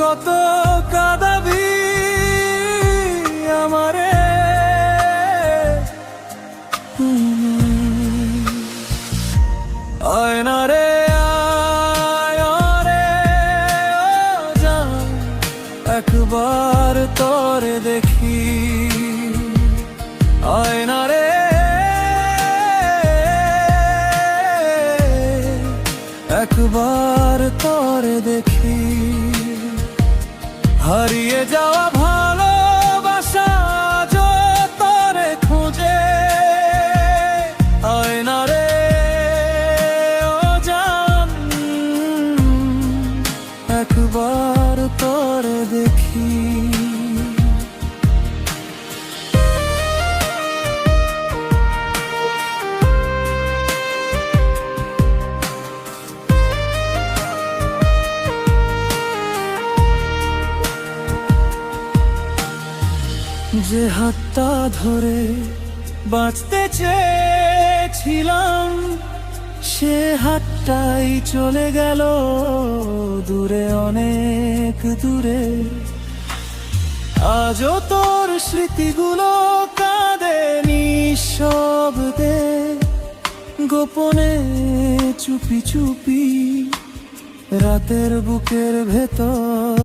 কত কাঁদাবি আমারে, আয়না রে আয়রে ও জান, একবার তোরে দেখি। আয়না রে একবার তোরে দেখি, হারিয়ে যাওয়া ভালোবাসা আজ তোরে খুঁজে। আয়না রে ও জান, একবার তোরে দেখি। যে হাতটা ধরে বাঁচতে চেয়েছিলাম, সে হাতটাই চলে গেল দূরে, অনেক দূরে। আজও তোর স্মৃতিগুলো কাঁদে নিঃশব্দে, গোপনে চুপি চুপি রাতের বুকের ভেতর।